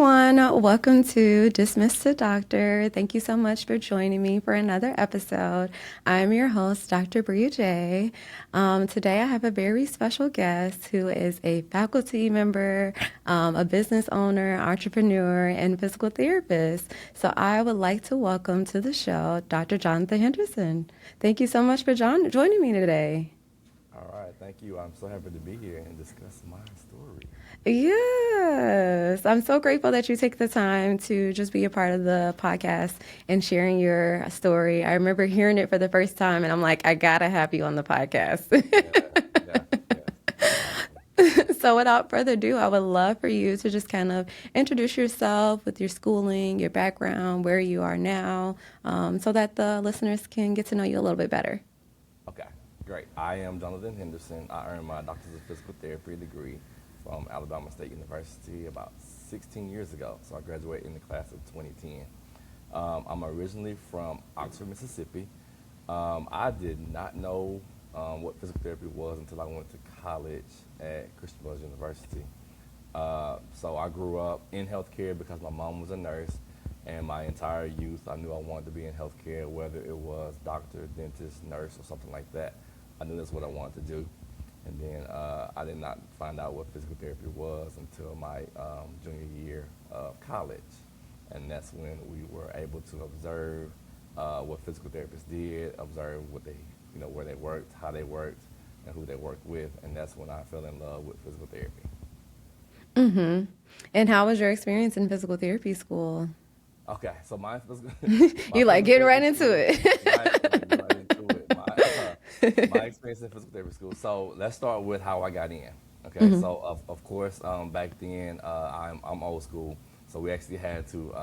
everyone. Welcome to Dismiss to Doctor. Thank you so much for joining me for another episode. I'm your host, Dr. Bria J. Today I have a very special guest who is a faculty member, a business owner, entrepreneur, and physical therapist. So I would like to welcome to the show Dr. Johnathon Henderson. Thank you so much for joining me today. All right, thank you. I'm so happy to be here and discuss my story. Yes, I'm so grateful that you take the time to just be a part of the podcast and sharing your story. I remember hearing it for the first time, and I'm like, I gotta have you on the podcast. Yes, definitely. So, without further ado, I would love for you to just kind of introduce yourself with your schooling, your background, where you are now, so that the listeners can get to know you a little bit better. Okay, great. I am Johnathon Henderson. I earned my doctorate of physical therapy degree from Alabama State University about 16 years ago. So I graduated in the class of 2010. I'm originally from Oxford, Mississippi. I did not know what physical therapy was until I went to college at Christian Brothers University. So I grew up in healthcare because my mom was a nurse, and my entire youth I knew I wanted to be in healthcare, whether it was doctor, dentist, nurse, or something like that. I knew that's what I wanted to do. And then I did not find out what physical therapy was until my junior year of college. And that's when we were able to observe what physical therapists did, observe what they, where they worked, how they worked, and who they worked with. And that's when I fell in love with physical therapy. Mm-hmm. And how was your experience in physical therapy school? Okay, so my physical, my You like physical getting right therapy into school, it. right into it. My experience in physical therapy school. So let's start with how I got in. Okay, Mm-hmm. so of course, back then I'm old school, so we actually had to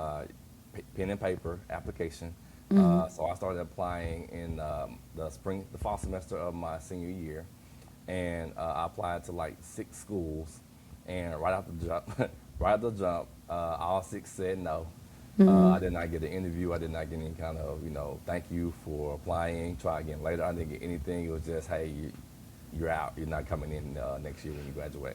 pen and paper application. Mm-hmm. So I started applying in the fall semester of my senior year, and I applied to like 6 schools, and right out the jump, right out the jump, all 6 said no. Mm-hmm. I did not get an interview. I did not get any kind of, thank you for applying. Try again later. I didn't get anything. It was just, hey, you're out. You're not coming in next year when you graduate.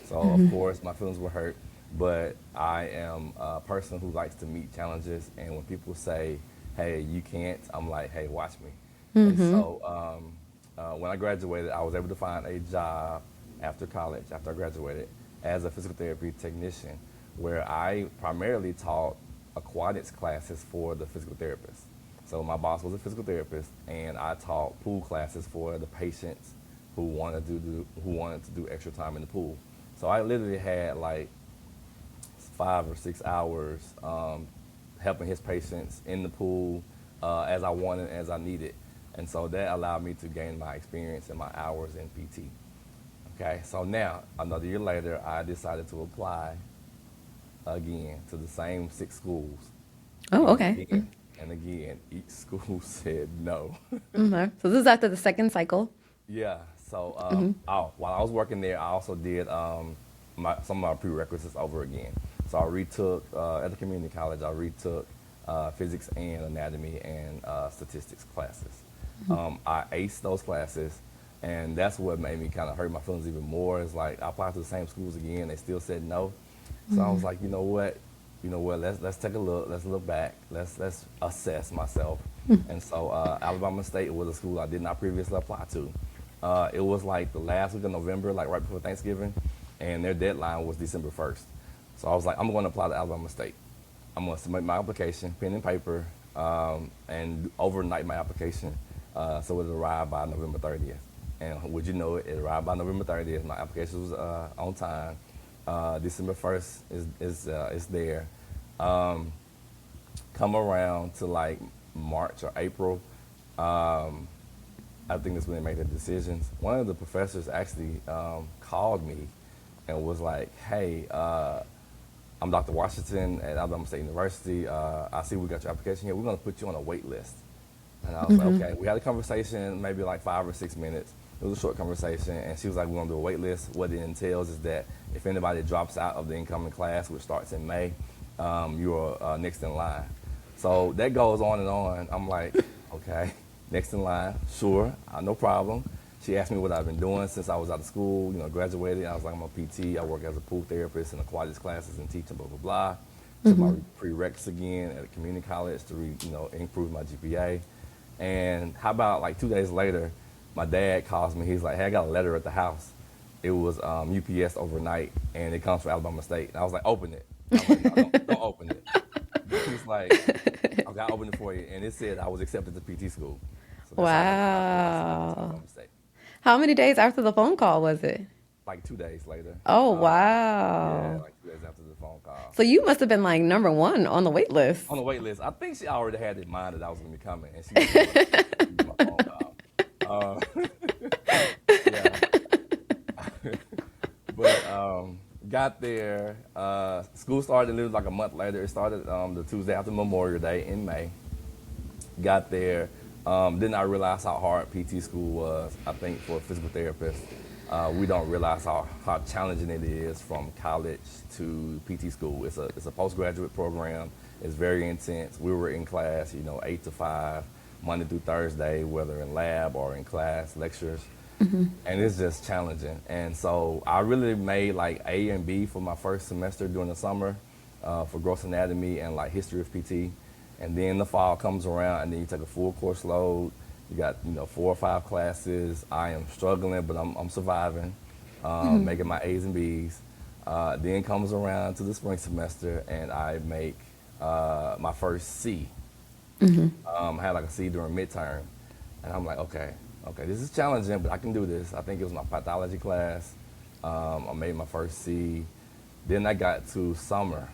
So of course my feelings were hurt, but I am a person who likes to meet challenges. And when people say, hey, you can't, I'm like, hey, watch me. And Mm-hmm. so when I graduated, I was able to find a job after college, after I graduated, as a physical therapy technician, where I primarily taught aquatics classes for the physical therapist. So my boss was a physical therapist, and I taught pool classes for the patients who wanted to do extra time in the pool. So I literally had like 5 or 6 hours helping his patients in the pool as I wanted, as I needed. And so that allowed me to gain my experience and my hours in PT. Okay, so now, another year later, I decided to apply again to the same 6 schools. Oh, And okay. again, and again, each school said no. Mm-hmm. So this is after the second cycle. Yeah, so Mm-hmm. while I was working there, I also did some of my prerequisites over again. So I retook, at the community college, I retook physics and anatomy and statistics classes. I aced those classes, and that's what made me kind of hurt my feelings even more. Is like I applied to the same schools again, they still said no. So I was like, you know what, let's take a look, let's look back, let's assess myself. And so Alabama State was a school I did not previously apply to. It was like the last week of November, like right before Thanksgiving, and their deadline was December 1st. So I was like, I'm going to apply to Alabama State. I'm going to submit my application, pen and paper, and overnight my application so it arrived by November 30th. And would you know it, it arrived by November 30th. My application was on time. December 1st is there. Um, Come around to like March or April, I think that's when they make their decisions. One of the professors actually called me and was like, hey, I'm Dr. Washington at Alabama State University. I see we got your application here. We're going to put you on a wait list. And I was like, Mm-hmm. okay. We had a conversation, maybe like 5 or 6 minutes. It was a short conversation, and she was like, we're going to do a wait list. What it entails is that if anybody drops out of the incoming class, which starts in May, you're next in line. So that goes on and on. I'm like, okay, next in line, sure, no problem. She asked me what I've been doing since I was out of school, graduated. I was like, I'm a PT. I work as a pool therapist in aquatics classes and teaching, blah, blah, blah. Took my prereqs again at a community college to, improve my GPA. And how about like 2 days later, my dad calls me. He's like, hey, I got a letter at the house. It was UPS overnight, and it comes from Alabama State. And I was like, open it. I'm like, no, don't open it. He's like, okay, I'll open it for you. And it said I was accepted to PT school. So that's how I got to Wow. Alabama State. How many days after the phone call was it? Like 2 days later. Oh, Yeah, wow. like 2 days after the phone call. So you must have been like number one on the wait list. On the wait list, I think she already had in mind that I was going to be coming, and she was my phone call. Yeah, but got there. School started literally like a month later. It started the Tuesday after Memorial Day in May. Got there. Did not realize how hard PT school was. I think for a physical therapist, we don't realize how challenging it is from college to PT school. It's a postgraduate program. It's very intense. We were in class, 8 to 5, Monday through Thursday, whether in lab or in class, lectures. And it's just challenging. And so I really made like A and B for my first semester during the summer for gross anatomy and like history of PT. And then the fall comes around, and then you take a full course load. You got 4 or 5 classes. I am struggling, but I'm surviving, making my A's and B's. Then comes around to the spring semester, and I make my first C. I had like a C during midterm, and I'm like, okay, this is challenging, but I can do this. I think it was my pathology class. I made my first C. Then I got to summer.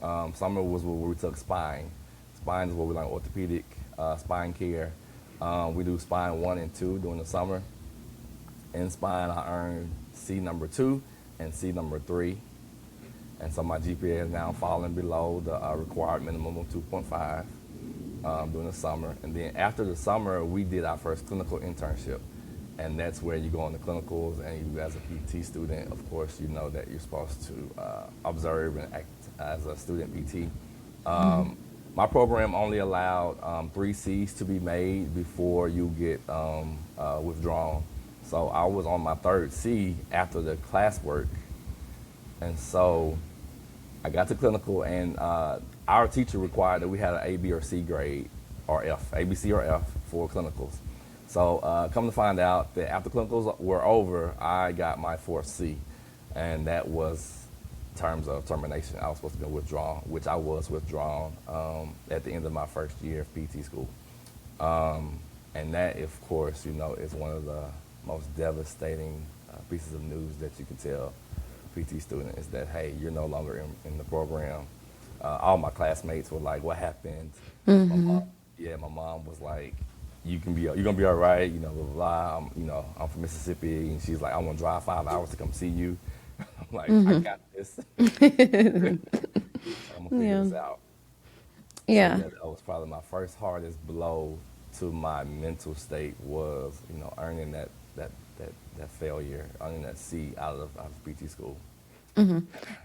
Summer was where we took spine. Spine is where we learn orthopedic spine care. We do spine 1 and 2 during the summer. In spine, I earned C number 2 and C number 3. And so my GPA is now falling below the required minimum of 2.5 during the summer. And then after the summer, we did our first clinical internship. And that's where you go on the clinicals, and you, as a PT student, of course, you know that you're supposed to observe and act as a student PT. My program only allowed 3 Cs to be made before you get withdrawn. So I was on my 3rd C after the classwork. And so I got to clinical, and our teacher required that we had an A, B, or C grade, or F, A, B, C, or F for clinicals. So come to find out that after clinicals were over, I got my 4th C, and that was terms of termination. I was supposed to be withdrawn, which I was withdrawn at the end of my first year of PT school. And that, of course, is one of the most devastating pieces of news that you can tell a PT student is that, hey, you're no longer in the program. All my classmates were like, what happened? My mom was like, you're gonna be all right, blah, blah, blah. I'm from Mississippi, and she's like, I want to drive 5 hours to come see you. I'm like, I got this. I'm gonna figure this out. Yeah. So that was probably my first hardest blow to my mental state was, earning that failure, earning that C out of PT school.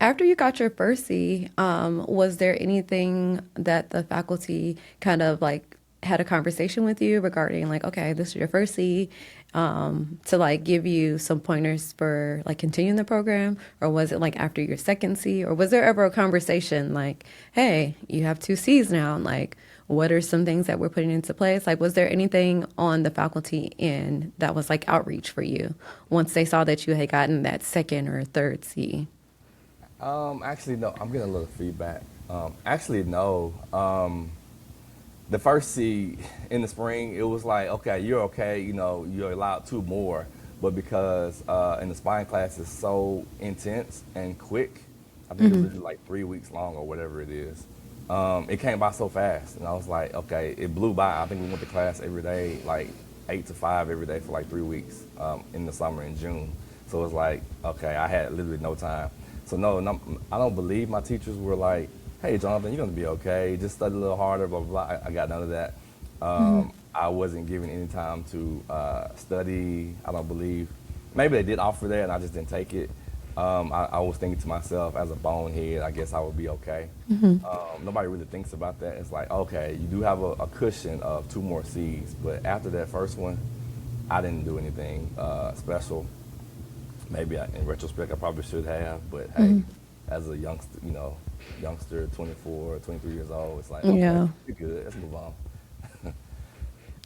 After you got your first C, was there anything that the faculty kind of like had a conversation with you regarding like, okay, this is your first C, to like give you some pointers for like continuing the program? Or was it like after your second C? Or was there ever a conversation like, hey, you have 2 Cs now, and like, what are some things that we're putting into place? Like, was there anything on the faculty end that was like outreach for you once they saw that you had gotten that 2nd or 3rd C? Actually, no. I'm getting a little feedback. Actually, no. The first C in the spring, it was like, okay, you're okay. You're allowed 2 more, but because in the spine class is so intense and quick, I think it was literally like 3 weeks long or whatever it is. It came by so fast, and I was like, okay, it blew by. I think we went to class every day, like 8 to 5 every day for like 3 weeks in the summer in June. So it was like, okay, I had literally no time. So no, I don't believe my teachers were like, hey, Jonathan, you're going to be okay. Just study a little harder, blah, blah, blah. I got none of that. I wasn't given any time to study. I don't believe. Maybe they did offer that, and I just didn't take it. I was thinking to myself, as a bonehead, I guess I would be okay. Nobody really thinks about that. It's like, okay, you do have a cushion of 2 more C's, but after that first one, I didn't do anything special. Maybe in retrospect, I probably should have, but hey, as a youngster, youngster, 24, 23 years old, it's like, okay, Yeah. we're good. Let's move on.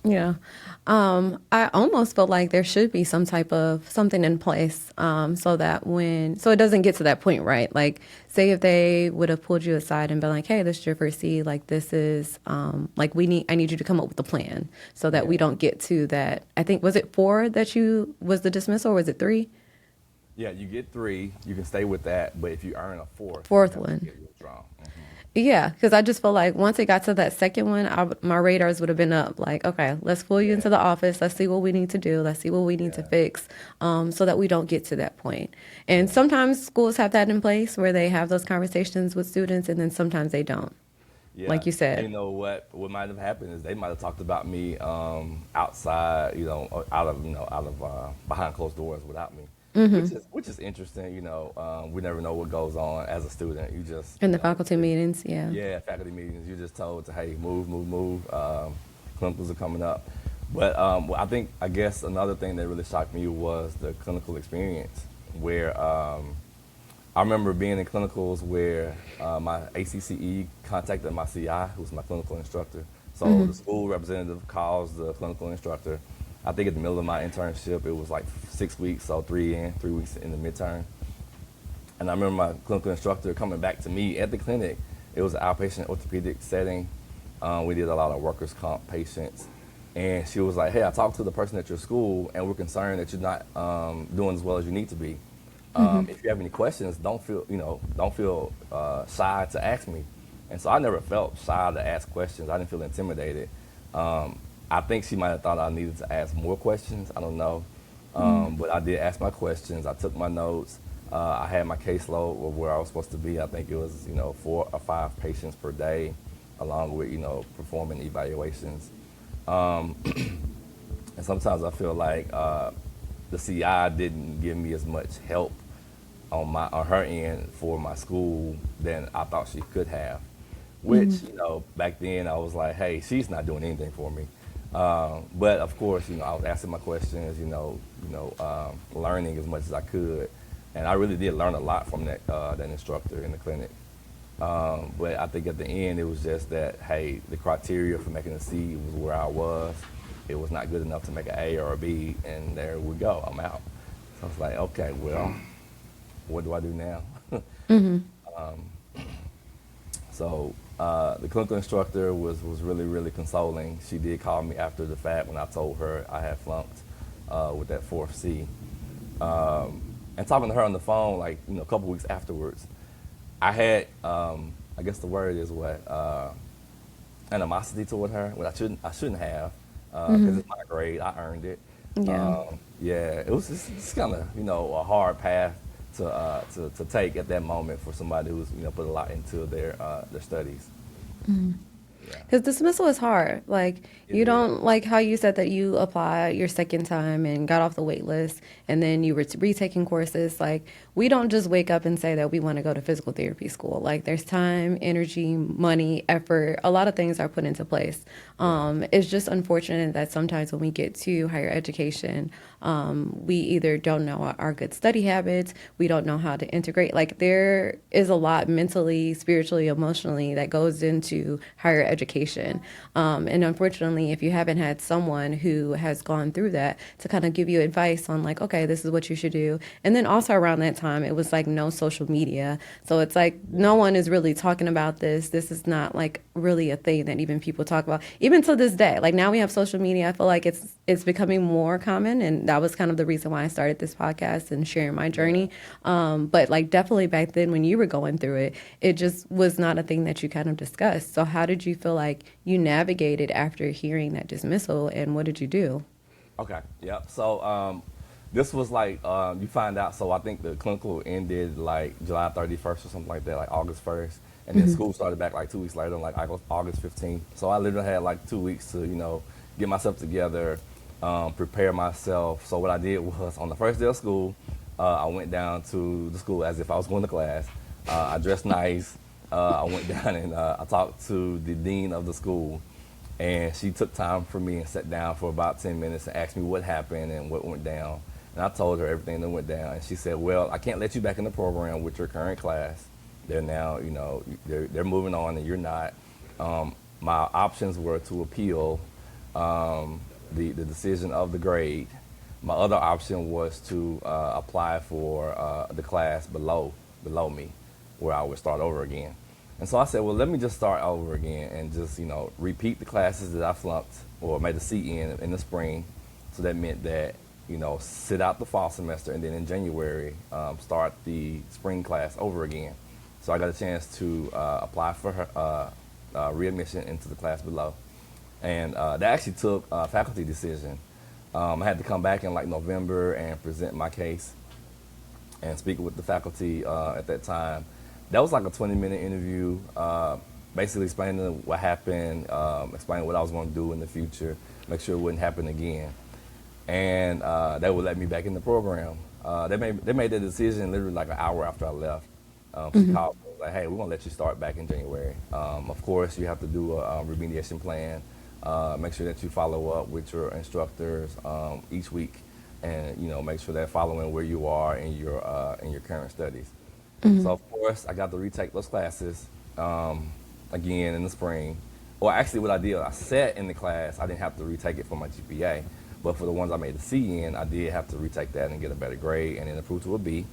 Yeah. I almost feel like there should be some type of something in place, so that so it doesn't get to that point, right? Like, say if they would have pulled you aside and been like, hey, this is your first C, like, this is, like, I need you to come up with a plan so that we Yeah. don't get to that. I think, was it four that was the dismissal, or was it three? Yeah, you get three. You can stay with that, but if you earn a fourth, you Fourth have to one. get withdrawn. Yeah, because I just feel like once it got to that second one, my radars would have been up. Like, okay, let's pull you Yeah, into the office. Let's see what we need to do. Let's see what we need to yeah, fix, so that we don't get to that point. And yeah, sometimes schools have that in place where they have those conversations with students, and then sometimes they don't, yeah. like you And you said. know what? What might have happened is they might have talked about me outside, out of behind closed doors without me, which is interesting. We never know what goes on as a student. You just, In the faculty meetings, yeah. yeah, faculty meetings. You're just told to, hey, move, move, move. Clinicals are coming up. But I guess another thing that really shocked me was the clinical experience, where I remember being in clinicals where my ACCE contacted my CI, who's my clinical instructor. So the school representative calls the clinical instructor. I think at the middle of my internship, it was like 6 weeks, so 3 weeks in the midterm. And I remember my clinical instructor coming back to me at the clinic. It was an outpatient orthopedic setting. We did a lot of workers' comp patients. And she was like, hey, I talked to the person at your school, and we're concerned that you're not doing as well as you need to be. If you have any questions, don't feel shy to ask me. And so I never felt shy to ask questions. I didn't feel intimidated. I think she might have thought I needed to ask more questions. I don't know. But I did ask my questions. I took my notes. I had my caseload of where I was supposed to be. I think it was, 4 or 5 patients per day, along with, performing evaluations. Um, and sometimes I feel like the CI didn't give me as much help on her end for my school than I thought she could have. Which, back then I was like, hey, she's not doing anything for me. But of course, I was asking my questions, learning as much as I could, and I really did learn a lot from that instructor in the clinic. But I think at the end it was just that, hey, the criteria for making a C was where I was. It was not good enough to make an A or a B, and there we go. I'm out. So I was like, okay, well, what do I do now? So the clinical instructor was really, really consoling. She did call me after the fact when I told her I had flunked with that fourth C. And talking to her on the phone, like, a couple weeks afterwards, I had, I guess the word is what, animosity toward her, what I shouldn't have, because it's my grade, I earned it. Yeah. Yeah, it was just kind of, a hard path to take at that moment for somebody who's, put a lot into their studies. Yeah, Because dismissal is hard. Like, it you is. don't like how you said that you applied your second time and got off the wait list, and then you were retaking courses. Like, we don't just wake up and say that we want to go to physical therapy school. Like, there's time, energy, money, effort. A lot of things are put into place. Yeah, It's just unfortunate that sometimes when we get to higher education, we either don't know our good study habits, we don't know how to integrate. Like, there is a lot mentally, spiritually, emotionally that goes into higher education. And unfortunately, if you haven't had someone who has gone through that to kind of give you advice on, like, okay, this is what you should do. And then also around that time, it was like no social media. So it's like no yeah, one is really talking about this. This is not like really a thing that even people talk about, even to this day. Like, now we have social media. I feel like it's becoming more common, and that was kind of the reason why I started this podcast and sharing my yeah. journey. But like, definitely back then when you were going through it, it just was not a thing that you kind of discussed. So how did you feel like you navigated after hearing that dismissal, and what did you do? Okay, yeah. So this was like you find out. So I think the clinical ended like July 31st or something like that, like August 1st, and then school started back like 2 weeks later, like August 15th. So I literally had like 2 weeks to get myself together, prepare myself. So what I did was on the first day of school, I went down to the school as if I was going to class. I dressed nice. I went down and I talked to the dean of the school. And she took time for me and sat down for about 10 minutes and asked me what happened and what went down. And I told her everything that went down. And she said, well, I can't let you back in the program with your current class. They're now, they're moving on and you're not. My options were to appeal the decision of the grade. My other option was to apply for the class below me, where I would start over again. And so I said, well, let me just start over again and just, repeat the classes that I flunked or made a C in the spring. So that meant that, sit out the fall semester and then in January, start the spring class over again. So I got a chance to apply for her readmission into the class below. And that actually took a faculty decision. I had to come back in like November and present my case and speak with the faculty at that time. That was like a 20-minute interview, basically explaining what happened, explaining what I was going to do in the future, make sure it wouldn't happen again. And that would let me back in the program. They made that decision literally like an hour after I left. She called me, like, hey, we're going to let you start back in January. Of course, you have to do a remediation plan, make sure that you follow up with your instructors each week, and make sure they're following where you are in your current studies. So of course, I got to retake those classes again in the spring. Or actually, what I did, I sat in the class. I didn't have to retake it for my GPA, but for the ones I made a C in, I did have to retake that and get a better grade and then improve to a B.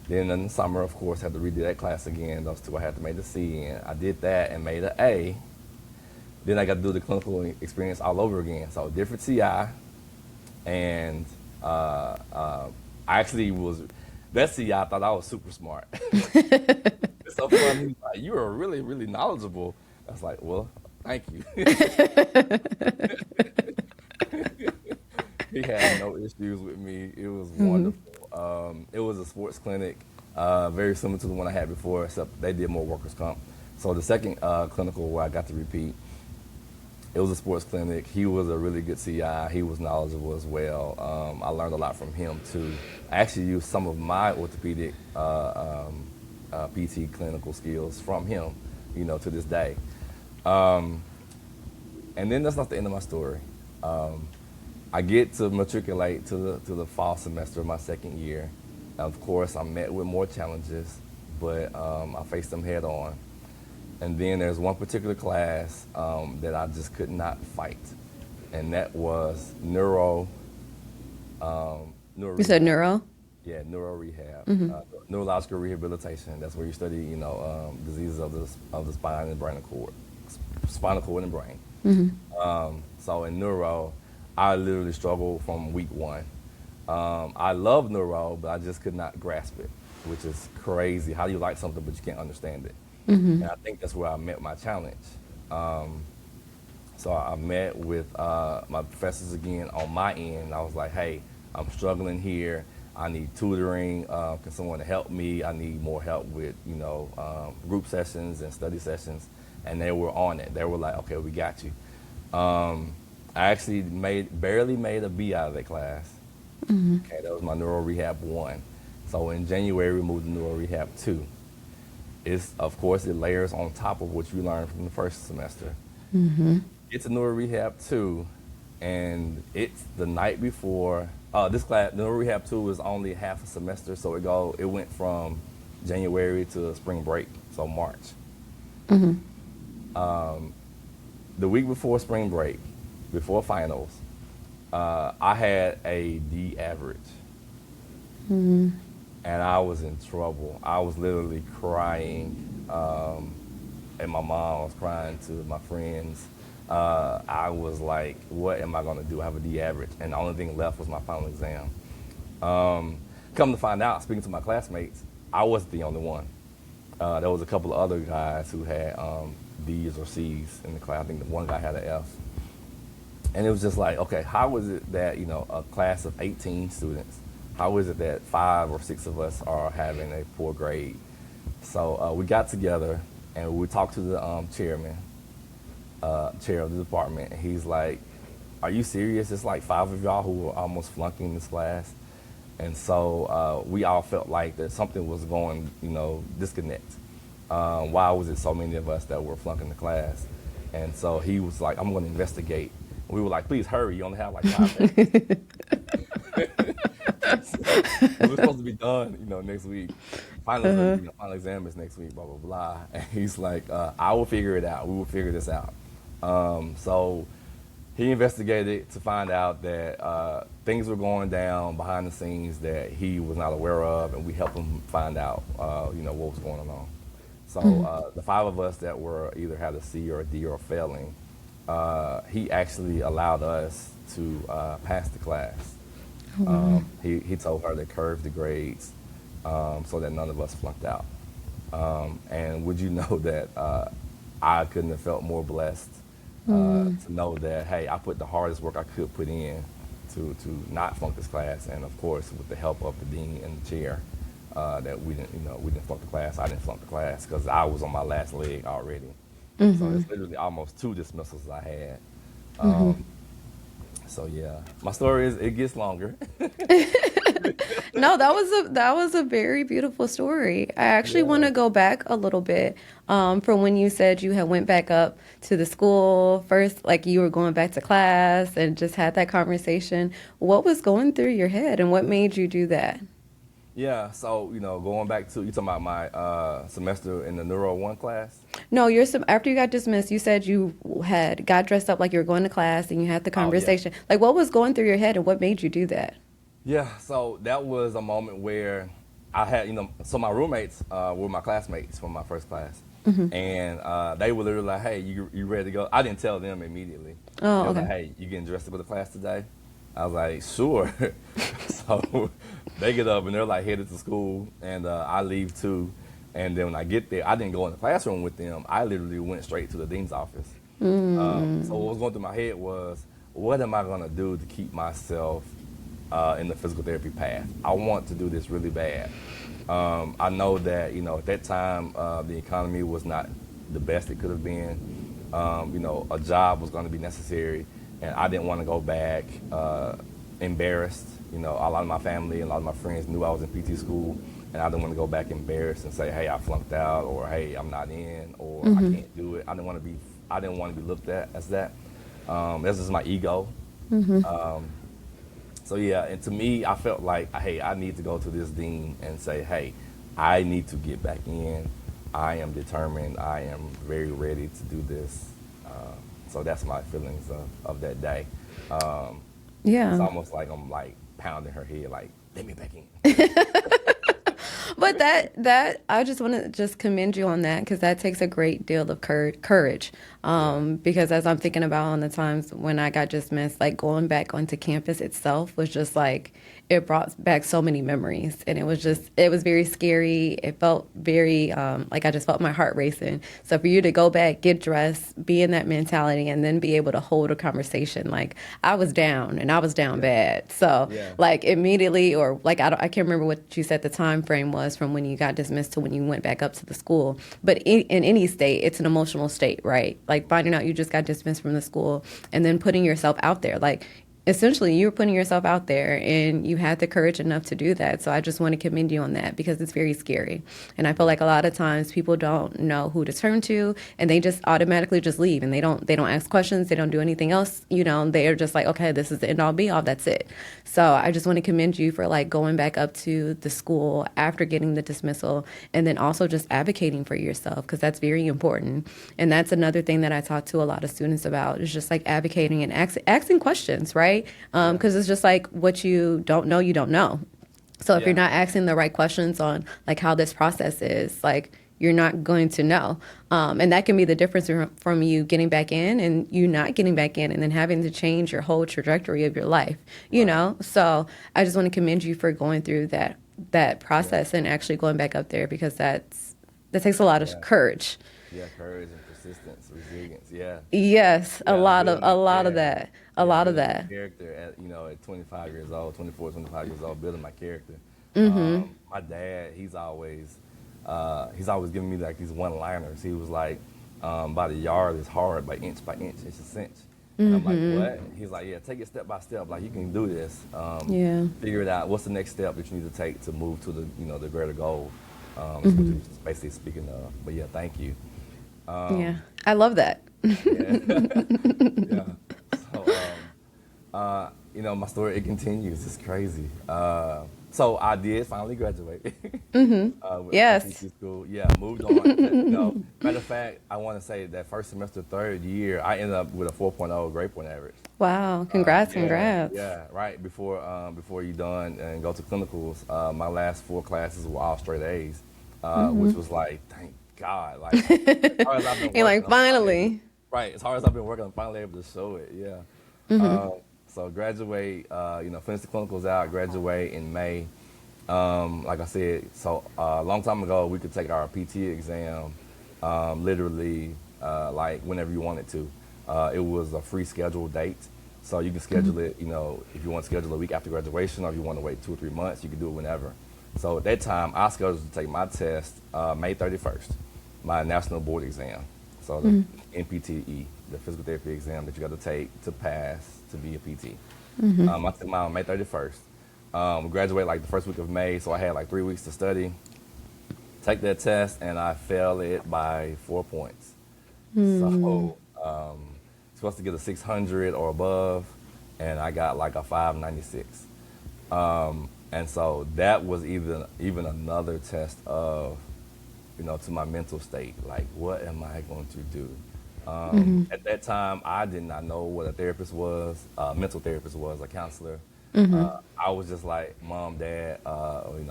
Then in the summer, of course, I had to redo that class again. Those two I had to make the C in. I did that and made an A. Then I got to do the clinical experience all over again. So different CI, and I actually was. That CI, I thought I was super smart. It's so funny. Like, you are really, really knowledgeable. I was like, well, thank you. He had no issues with me. It was wonderful. It was a sports clinic, very similar to the one I had before, except they did more workers' comp. So the second clinical where I got to repeat, it was a sports clinic. He was a really good CI. He was knowledgeable as well. I learned a lot from him too. I actually used some of my orthopedic PT clinical skills from him, to this day. And then that's not the end of my story. I get to matriculate to the fall semester of my second year. Of course, I'm met with more challenges, but I faced them head on. And then there's one particular class that I just could not fight, and that was neuro. You said neuro? Yeah, neuro rehab, neurological rehabilitation. That's where you study, diseases of the spine and brain cord, spinal cord and brain. So in neuro, I literally struggled from week one. I love neuro, but I just could not grasp it, which is crazy. How do you like something but you can't understand it? And I think that's where I met my challenge. So I met with my professors again on my end. I was like, hey, I'm struggling here. I need tutoring. Can someone help me? I need more help with, group sessions and study sessions. And they were on it. They were like, okay, we got you. I actually barely made a B out of that class. Okay, that was my neuro rehab 1. So in January, we moved to neuro rehab 2. Of course, it layers on top of what you learned from the first semester. It's a neuro rehab 2, and it's the night before. This class, neuro rehab 2, is only half a semester, so it went from January to spring break, so March. The week before spring break, before finals, I had a D average. And I was in trouble. I was literally crying, and my mom was crying to my friends. I was like, what am I going to do? I have a D average. And the only thing left was my final exam. Come to find out, speaking to my classmates, I wasn't the only one. There was a couple of other guys who had D's or C's in the class. I think one guy had an F. And it was just like, okay, how is it that, a class of 18 students, how is it that 5 or 6 of us are having a poor grade? So we got together and we talked to the chair of the department. And he's like, are you serious? It's like 5 of y'all who were almost flunking this class. And so we all felt like that something was going, disconnect. Why was it so many of us that were flunking the class? And so he was like, I'm going to investigate. We were like, please hurry. You only have like 5 minutes. So, we were supposed to be done, next week. Final exam is next week, blah, blah, blah. And he's like, I will figure it out. We will figure this out. So he investigated to find out that things were going down behind the scenes that he was not aware of, and we helped him find out, what was going on. So the 5 of us that were either had a C or a D or failing, he actually allowed us to pass the class. He told her to curve the grades so that none of us flunked out. And would you know that I couldn't have felt more blessed to know that, hey, I put the hardest work I could put in to not flunk this class, and of course with the help of the dean and the chair, that we didn't flunk the class. I didn't flunk the class because I was on my last leg already. So it's literally almost 2 dismissals I had. So yeah, my story it gets longer. No, that was a very beautiful story. I actually want Yeah. to go back a little bit from when you said you had went back up to the school first, like you were going back to class and just had that conversation. What was going through your head and what made you do that? Yeah, so going back to you talking about my semester in the Neuro 1 class. No, after you got dismissed, you said you had got dressed up like you were going to class and you had the Oh yeah. conversation. Like, what was going through your head and what made you do that? Yeah, so that was a moment where I had, so my roommates were my classmates from my first class. And they were literally like, hey, you ready to go? I didn't tell them immediately. Oh, They were like, okay. hey, you getting dressed up for the class today? I was like, sure. So they get up and they're like headed to school, and I leave too. And then when I get there, I didn't go in the classroom with them. I literally went straight to the dean's office. So what was going through my head was, what am I going to do to keep myself in the physical therapy path? I want to do this really bad. I know that, at that time, the economy was not the best it could have been. A job was going to be necessary, and I didn't want to go back embarrassed. A lot of my family and a lot of my friends knew I was in PT school, and I didn't want to go back embarrassed and say, hey, I flunked out, or hey, I'm not in, or I can't do it. I didn't want to be looked at as that. That's just my ego. So yeah, and to me, I felt like, hey, I need to go to this dean and say, hey, I need to get back in. I am determined. I am very ready to do this. So that's my feelings of that day. It's Yeah. almost like I'm like pounding her head, like, let me back in. But that I just want to just commend you on that because that takes a great deal of courage. Yeah. Because as I'm thinking about on the times when I got dismissed, like going back onto campus itself was just like it brought back so many memories, and it was very scary. It felt very like I just felt my heart racing. So for you to go back, get dressed, be in that mentality, and then be able to hold a conversation, like I was down and I was down Yeah. bad. So Yeah. like immediately, or like I can't remember what you said the time frame was from when you got dismissed to when you went back up to the school. But in any state, it's an emotional state, right? Like finding out you just got dismissed from the school and then putting yourself out there, like essentially you were putting yourself out there and you had the courage enough to do that. So I just want to commend you on that because it's very scary. And I feel like a lot of times people don't know who to turn to and they just automatically just leave and they don't ask questions, they don't do anything else, they're just like, okay, this is the end all be all, that's it. So I just want to commend you for like going back up to the school after getting the dismissal and then also just advocating for yourself because that's very important. And that's another thing that I talk to a lot of students about is just like advocating and asking questions, right? Yeah. Because it's just like what you don't know, you don't know. So if you're Yeah. not asking the right questions on like how this process is, like you're not going to know. And that can be the difference from you getting back in and you not getting back in and then having to change your whole trajectory of your life, Right. So I just want to commend you for going through that Yeah. process and actually going back up there because that takes a lot of Yeah. courage. Yeah. Courage and persistence, resilience. Yeah. Yes, Yeah, building my a lot of yeah, that. A yeah, lot of building my that. character at at 25 years old, 24, 25 years old, building my character. My dad, he's always giving me like these one-liners. He was like, "By the yard is hard, by inch, it's a cinch." And I'm like, "What?" He's like, "Yeah, take it step by step. Like you can do this. Yeah. Figure it out. What's the next step that you need to take to move to the the greater goal?" Is what he was basically speaking of. But yeah, thank you. Yeah. I love that. Yeah. Yeah. So, my story, it continues. It's crazy. So I did finally graduate from Yes. PT school. Yeah, moved on. Matter of fact, I want to say that first semester, third year, I ended up with a 4.0 grade point average. Wow. Congrats, Yeah, congrats. yeah, right. Before you done and go to clinicals, my last four classes were all straight A's, which was like, thank God. Like, as hard as I've been You're working, like, I'm finally able. finally. Right, as hard as I've been working, I'm finally able to show it. Yeah. So graduate, finish the clinicals out, graduate in May. Like I said, so a long time ago, we could take our PT exam literally like whenever you wanted to. It was a free scheduled date. So you can schedule it, if you want to schedule a week after graduation or if you want to wait 2 or 3 months, you can do it whenever. So at that time, I scheduled to take my test May 31st, my national board exam. So the NPTE, the physical therapy exam that you got to take to pass to be a PT. I took mine on May 31st. Graduated like the first week of May, so I had like 3 weeks to study. Take that test, and I failed it by 4 points. So supposed to get a 600 or above, and I got like a 596. And so that was even another test of, to my mental state. Like, what am I going to do? At that time, I did not know what a therapist was, mental therapist was, a counselor. I was just like, Mom, Dad,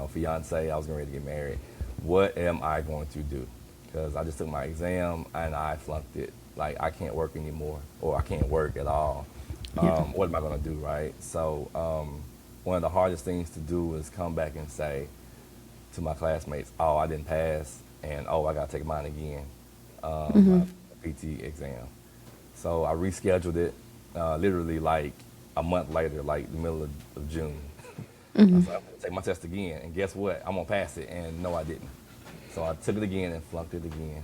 fiance, I was getting ready to get married. What am I going to do? Because I just took my exam and I flunked it. Like, I can't work anymore, or I can't work at all. What am I going to do, right? So one of the hardest things to do is come back and say to my classmates, oh, I didn't pass, and oh, I got to take mine again, my PT exam. So I rescheduled it literally like a month later, like the middle of June. I said, I'm going to take my test again, and guess what? I'm going to pass it, and no, I didn't. So I took it again and flunked it again.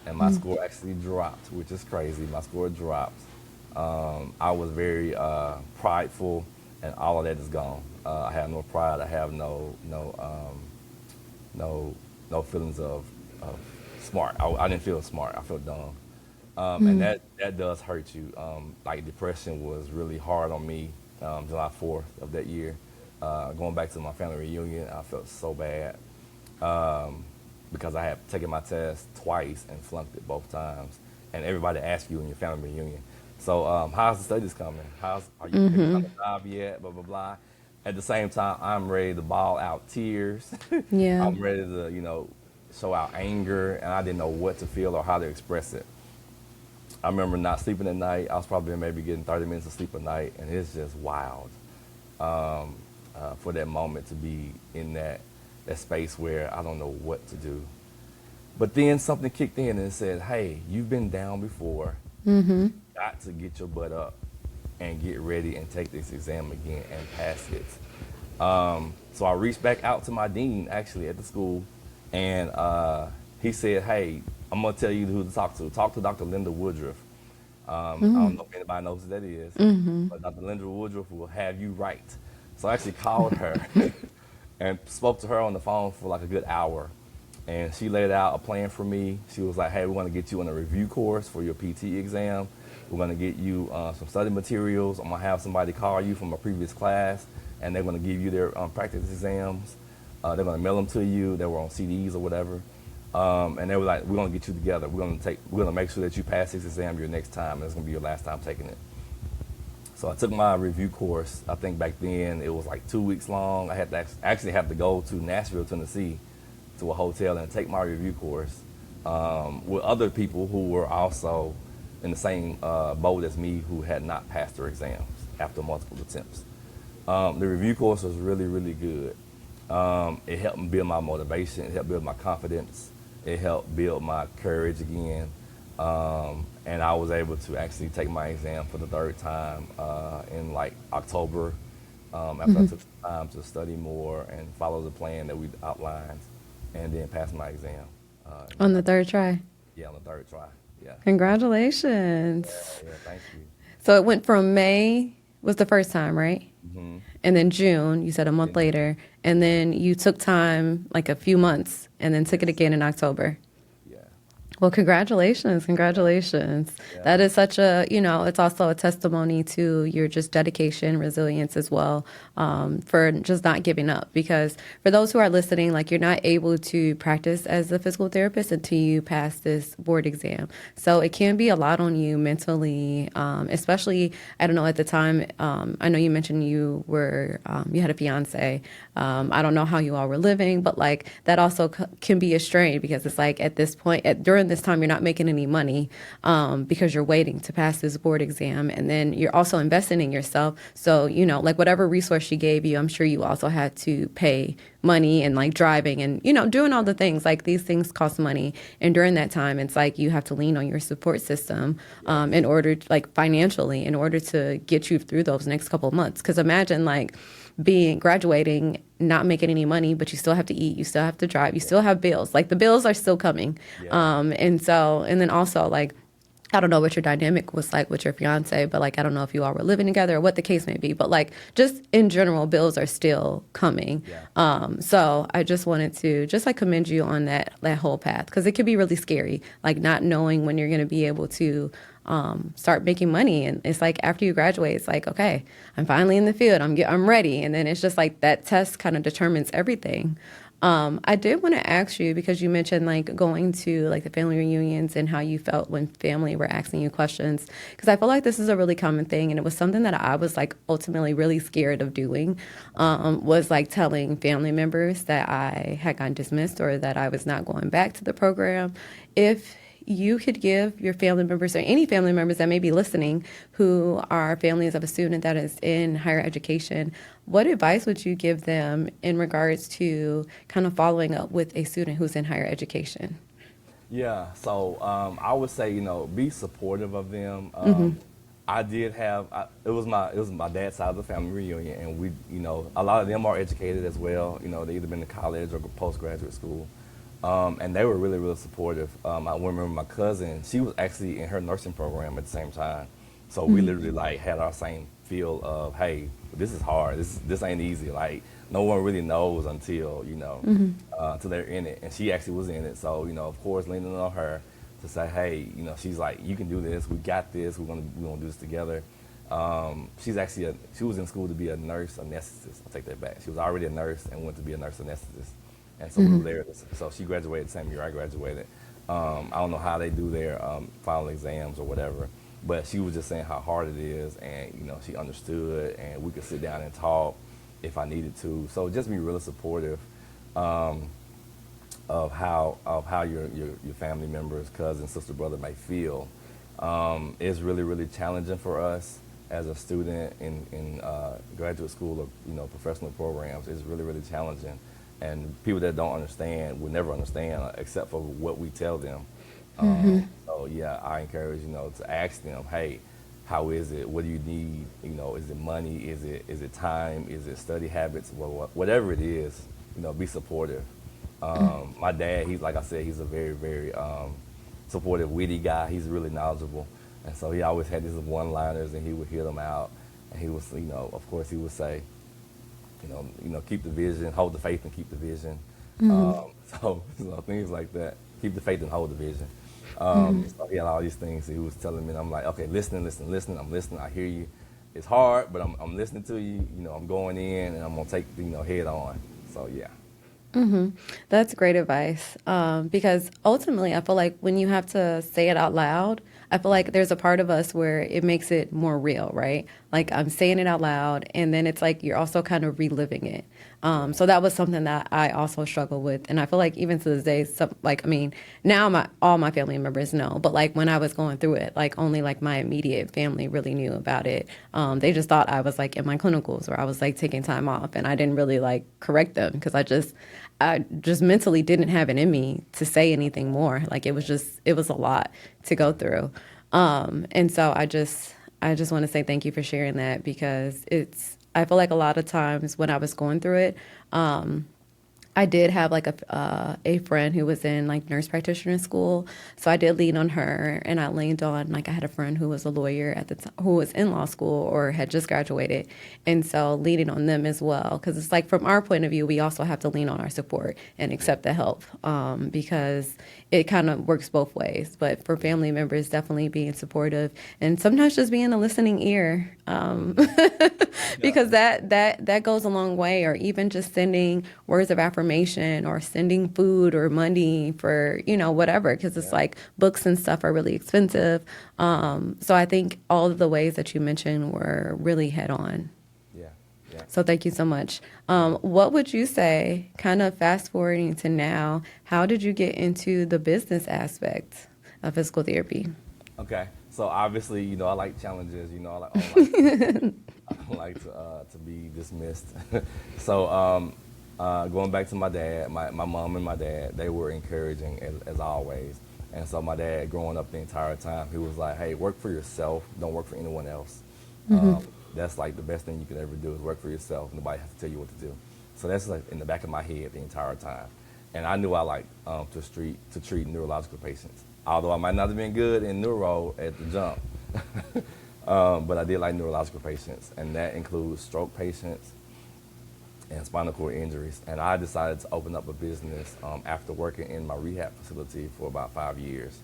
And my score actually dropped, which is crazy. My score dropped. I was very prideful, and all of that is gone. I have no pride. I have no feelings of smart. I didn't feel smart. I felt dumb. And that does hurt you. Like depression was really hard on me July 4th of that year. Going back to my family reunion, I felt so bad because I had taken my test twice and flunked it both times. And everybody asks you in your family reunion, so how's the studies coming? Are you have you found a job yet? Blah, blah, blah. At the same time, I'm ready to bawl out tears. Yeah. I'm ready to, show out anger, and I didn't know what to feel or how to express it. I remember not sleeping at night. I was probably maybe getting 30 minutes of sleep a night, and it's just wild for that moment to be in that space where I don't know what to do. But then something kicked in and said, hey, you've been down before. You got to get your butt up and get ready and take this exam again and pass it. So I reached back out to my dean, actually, at the school, and he said, hey, I'm going to tell you who to talk to. Talk to Dr. Linda Woodruff. I don't know if anybody knows who that is, but Dr. Linda Woodruff will have you right. So I actually called her and spoke to her on the phone for like a good hour. And she laid out a plan for me. She was like, hey, we're going to get you on a review course for your PT exam. We're going to get you some study materials. I'm going to have somebody call you from a previous class, and they're going to give you their practice exams. They're going to mail them to you. They were on CDs or whatever. And they were like, we're going to get you together. We're going to make sure that you pass this exam your next time, and it's going to be your last time taking it. So I took my review course. I think back then it was like 2 weeks long. I had to actually have to go to Nashville, Tennessee, to a hotel and take my review course with other people who were also in the same boat as me, who had not passed their exams after multiple attempts. The review course was really, really good. It helped me build my motivation. It helped build my confidence. It helped build my courage again. And I was able to actually take my exam for the third time in like October, after I took some time to study more and follow the plan that we outlined, and then pass my exam. On the third try. Yeah, on the third try. Yeah. Congratulations. Yeah, thank you. So it went from May was the first time, right? And then June, you said a month In June. later. And then you took time, like a few months, and then took it again in October. Yeah. Well, congratulations, congratulations. Yeah. That is such a, it's also a testimony to your just dedication, resilience as well, for just not giving up. Because for those who are listening, like you're not able to practice as a physical therapist until you pass this board exam. So it can be a lot on you mentally, especially, I don't know, at the time, I know you mentioned you had a fiance. I don't know how you all were living, but like that also can be a strain because it's like at this point, during this time, you're not making any money because you're waiting to pass this board exam. And then you're also investing in yourself. So, like whatever resource she gave you, I'm sure you also had to pay money and like driving and, doing all the things. Like these things cost money. And during that time, it's like you have to lean on your support system in order, like financially, in order to get you through those next couple of months. Because imagine like graduating, not making any money, but you still have to eat, you still have to drive, you still have bills. Like the bills are still coming. Yeah. And then also like, I don't know what your dynamic was like with your fiance, but like, I don't know if you all were living together or what the case may be, but like, just in general, bills are still coming. Yeah. So I just wanted to just like commend you on that whole path because it could be really scary, like not knowing when you're going to be able to start making money. And it's like after you graduate, it's like, okay, I'm finally in the field. I'm ready. And then it's just like that test kind of determines everything. I did want to ask you because you mentioned like going to like the family reunions and how you felt when family were asking you questions. Because I feel like this is a really common thing, and it was something that I was like ultimately really scared of doing. Was like telling family members that I had gotten dismissed or that I was not going back to the program. If you could give your family members or any family members that may be listening who are families of a student that is in higher education, what advice would you give them in regards to kind of following up with a student who's in higher education? Yeah, so I would say be supportive of them. I did have it was my dad's side of the family reunion, and we a lot of them are educated as well. They either been to college or postgraduate school, and they were really really supportive. I remember my cousin; she was actually in her nursing program at the same time, so we literally like had our same feel of hey, this is hard. This ain't easy. Like no one really knows until until they're in it, and she actually was in it. So of course, leaning on her to say, hey, she's like, you can do this. We got this. We're gonna do this together. She was in school to be a nurse anesthetist. I'll take that back. She was already a nurse and went to be a nurse anesthetist, and so we were there. So she graduated the same year I graduated. I don't know how they do their final exams or whatever, but she was just saying how hard it is, and she understood, and we could sit down and talk if I needed to. So just be really supportive. Of how your family members, cousin, sister, brother may feel. It's really really challenging for us as a student in graduate school or professional programs. It's really really challenging, and people that don't understand will never understand except for what we tell them. So yeah, I encourage to ask them, hey, how is it? What do you need? Is it money? Is it time? Is it study habits? Whatever it is, be supportive. My dad, he's like I said, he's a very, very supportive, witty guy. He's really knowledgeable, and so he always had these one-liners, and he would hear them out. And he was, of course, he would say, keep the vision, hold the faith, and keep the vision. So things like that. Keep the faith and hold the vision. So he had all these things he was telling me, and I'm like, okay, listening. I'm listening. I hear you. It's hard, but I'm listening to you. I'm going in, and I'm gonna take head on. So yeah. That's great advice. Because ultimately, I feel like when you have to say it out loud, I feel like there's a part of us where it makes it more real, right? Like I'm saying it out loud, and then it's like you're also kind of reliving it. So that was something that I also struggle with, and I feel like even to this day, now all my family members know, but like when I was going through it, like only like my immediate family really knew about it. They just thought I was like in my clinicals or I was like taking time off, and I didn't really like correct them because I just mentally didn't have it in me to say anything more. Like it was a lot to go through. And so I just want to say thank you for sharing that because I feel like a lot of times when I was going through it, I did have like a friend who was in like nurse practitioner school, so I did lean on her, and I leaned on like I had a friend who was a lawyer at the time who was in law school or had just graduated, and so leaning on them as well because it's like from our point of view we also have to lean on our support and accept the help because it kind of works both ways. But for family members, definitely being supportive and sometimes just being a listening ear, Yeah. because that goes a long way. Or even just sending words of affirmation or sending food or money for whatever, because it's Yeah. like books and stuff are really expensive. So I think all of the ways that you mentioned were really head on. Yeah. Yeah. So thank you so much. Yeah. What would you say, kind of fast forwarding to now, how did you get into the business aspect of physical therapy? Okay. So obviously, I like challenges. I don't like to I don't like to be dismissed. So going back to my dad, my mom and my dad, they were encouraging as always. And so my dad, growing up the entire time, he was like, "Hey, work for yourself. Don't work for anyone else. That's like the best thing you can ever do is work for yourself. Nobody has to tell you what to do." So that's like in the back of my head the entire time. And I knew I liked to treat neurological patients. Although I might not have been good in neuro at the jump, but I did like neurological patients, and that includes stroke patients and spinal cord injuries. And I decided to open up a business after working in my rehab facility for about 5 years.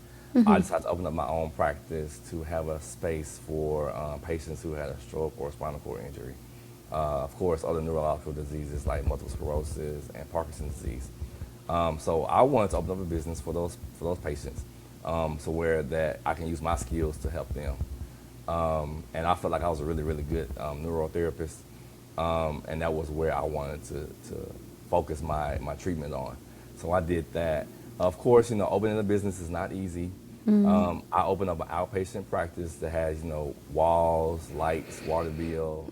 I decided to open up my own practice to have a space for patients who had a stroke or spinal cord injury. Of course, other neurological diseases like multiple sclerosis and Parkinson's disease. So I wanted to open up a business for those patients, so where that I can use my skills to help them. And I felt like I was a really, really good neurotherapist, and that was where I wanted to focus my treatment on. So I did that. Of course, opening a business is not easy. I opened up an outpatient practice that has, walls, lights, water bill,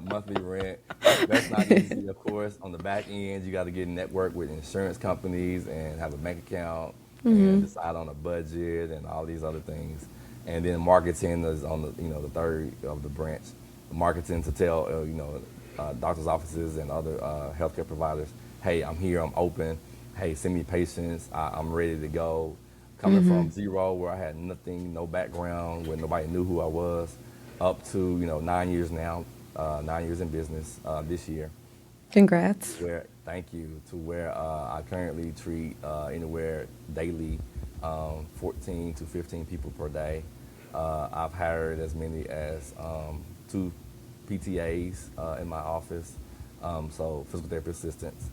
monthly rent. That's not easy, of course. On the back end, you got to get network with insurance companies and have a bank account and decide on a budget and all these other things. And then marketing is on the third of the branch. Marketing to tell doctors' offices and other healthcare providers, hey, I'm here, I'm open. Hey, send me patients. I'm ready to go. Coming from zero, where I had nothing, no background, where nobody knew who I was, up to 9 years now, 9 years in business this year. Congrats. Where thank you to where I currently treat anywhere daily, 14 to 15 people per day. I've hired as many as two PTAs in my office, so physical therapy assistants.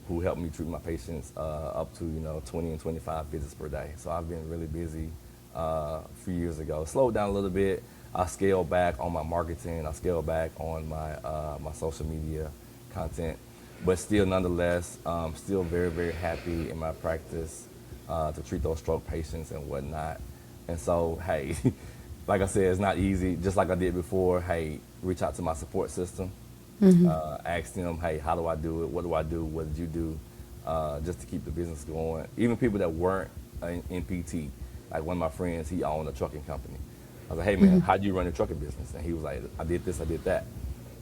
Who help me treat my patients up to 20 and 25 visits per day. So I've been really busy. A few years ago, slowed down a little bit. I scaled back on my marketing. I scaled back on my social media content, but still, nonetheless, still very, very happy in my practice to treat those stroke patients and whatnot. And so, hey, like I said, it's not easy. Just like I did before, hey, reach out to my support system. Ask them, hey, how do I do it? What do I do? What did you do? Just to keep the business going. Even people that weren't in PT, like one of my friends, he owned a trucking company. I was like, hey man, how do you run your trucking business? And he was like, I did this, I did that.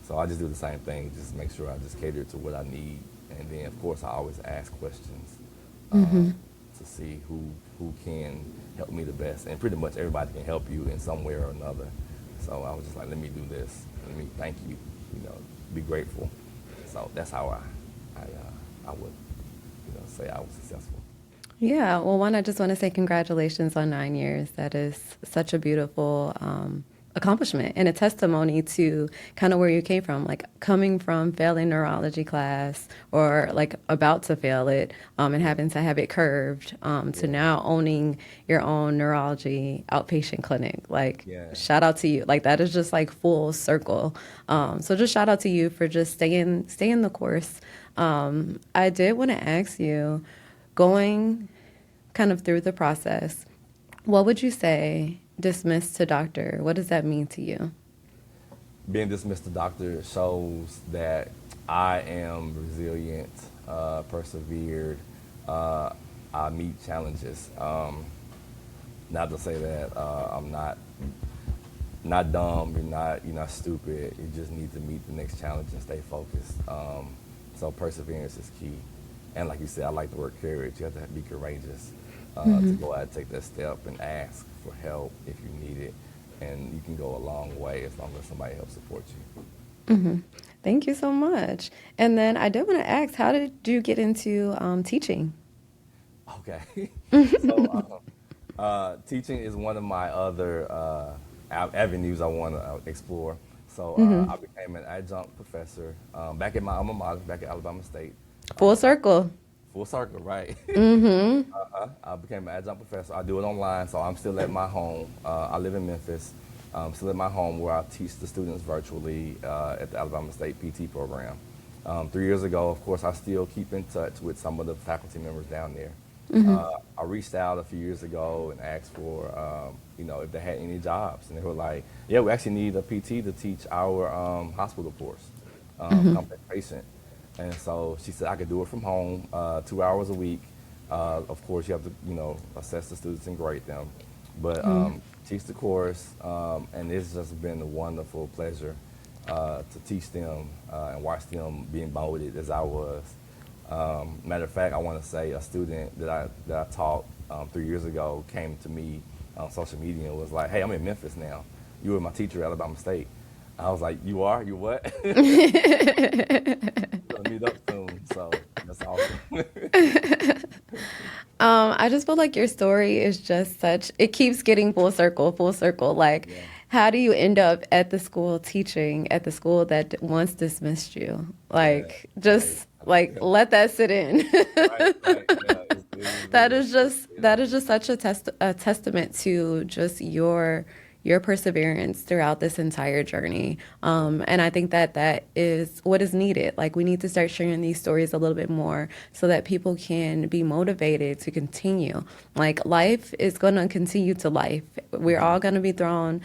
So I just do the same thing, just make sure I just cater to what I need. And then of course I always ask questions to see who can help me the best. And pretty much everybody can help you in some way or another. So I was just like, let me do this. Let me thank you, be grateful. So that's how I would say I was successful. Yeah, well, one, I just want to say congratulations on 9 years. That is such a beautiful accomplishment and a testimony to kind of where you came from, like coming from failing neurology class or like about to fail it and having to have it curved to Yeah. now owning your own neurology outpatient clinic. Like, Yeah. shout out to you. Like, that is just like full circle. So just shout out to you for just staying the course. I did want to ask you, going kind of through the process, what would you say dismissed to doctor? What does that mean to you? Being dismissed to doctor shows that I am resilient, persevered. I meet challenges. Not to say that I'm not dumb. You're not stupid. You just need to meet the next challenge and stay focused. So perseverance is key. And like you said, I like the word courage. You have to be courageous to go out and take that step and ask for help if you need it. And you can go a long way as long as somebody helps support you. Thank you so much. And then I did want to ask, how did you get into teaching? Okay. So, teaching is one of my other avenues I want to explore. So, I became an adjunct professor back at my alma mater, back at Alabama State. Full I circle. Full circle, right? Mm-hmm. I became an adjunct professor. I do it online, so I'm still at my home. I live in Memphis. I'm still at my home where I teach the students virtually at the Alabama State PT program. 3 years ago, of course, I still keep in touch with some of the faculty members down there. I reached out a few years ago and asked for, if they had any jobs, and they were like, "Yeah, we actually need a PT to teach our hospital course, complex patient." And so she said I could do it from home, 2 hours a week. Of course, you have to, assess the students and grade them, but teach the course, and it's just been a wonderful pleasure to teach them and watch them being molded as I was. Matter of fact, I want to say a student that I taught 3 years ago came to me on social media and was like, "Hey, I'm in Memphis now. You were my teacher at Alabama State." I was like, "You are? You what?" We'll meet up soon, so that's awesome. I just feel like your story is just such, it keeps getting full circle, full circle. Like, Yeah, how do you end up at the school teaching at the school that once dismissed you? yeah, Like, right. just like let that sit in. Right, right. Yeah, it is really That yeah, is just such a testament to just your perseverance throughout this entire journey. yeah, And I think that that is what is needed. Like we need to start sharing these stories a little bit more so that people can be motivated to continue. Like life is going to continue to life. We're all going to be thrown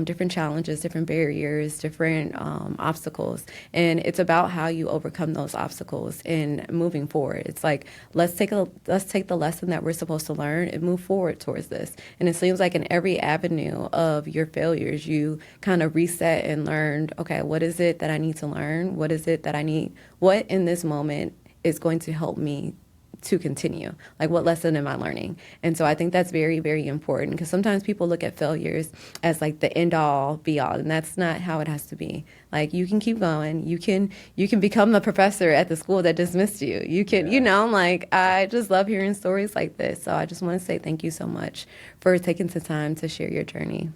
different challenges, different barriers, different obstacles, and it's about how you overcome those obstacles and moving forward. It's like let's take the lesson that we're supposed to learn and move forward towards this. And it seems like in every avenue of your failures, you kind of reset and learned, okay, what is it that I need to learn? What is it that I need? What in this moment is going to help me to continue? Like, what yeah, lesson am I learning? And so I think that's very, very important because sometimes people look at failures as like the end all be all, and that's not how it has to be. Like, you can keep going. You can become the professor at the school that dismissed you. You can, yeah. like I just love hearing stories like this. So I just want to say thank you so much for taking the time to share your journey.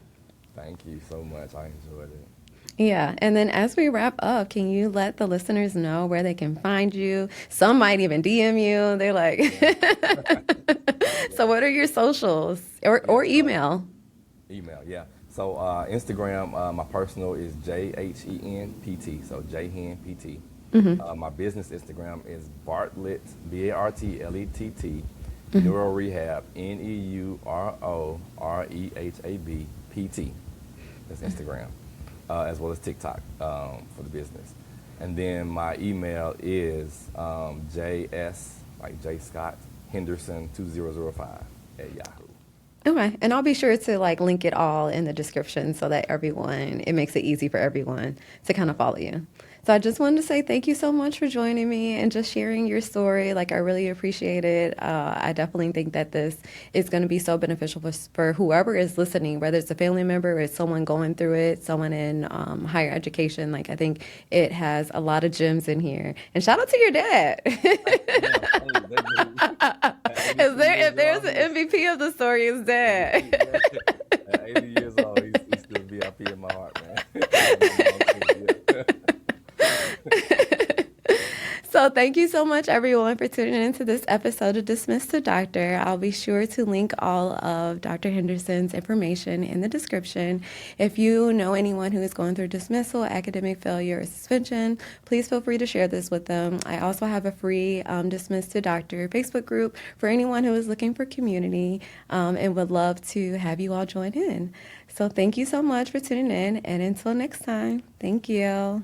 Thank you so much. I enjoyed it. Yeah. And then as we wrap up, can you let the listeners know where they can find you? Some might even DM you. They're like, Yeah, so yeah, what are your socials yeah. or email? Email, yeah. So Instagram, my personal is JHENPT, so JHENPT. My business Instagram is Bartlett, BARTLETT, Neuro Rehab, NEUROREHAB, PT. That's Instagram, as well as TikTok for the business. And then my email is JS, like J Scott, Henderson 2005 at Yahoo. Okay. And I'll be sure to like link it all in the description so that it makes it easy for everyone to kind of follow you. So I just wanted to say thank you so much for joining me and just sharing your story. Like I really appreciate it. I definitely think that this is going to be so beneficial for whoever is listening, whether it's a family member or it's someone going through it, someone in higher education. Like I think it has a lot of gems in here. And shout out to your dad. Yeah, hey, that dude at Is 82 there years if there's old, an MVP of the story, it's dad. yeah, at 80 years old, he's still VIP in my heart, man. And my mom too, yeah. So thank you so much, everyone, for tuning into this episode of Dismiss to Doctor. I'll be sure to link all of Dr. Henderson's information in the description. If you know anyone who is going through dismissal, academic failure, or suspension, please feel free to share this with them. I also have a free Dismiss to Doctor Facebook group for anyone who is looking for community and would love to have you all join in. So thank you so much for tuning in, and until next time, thank you.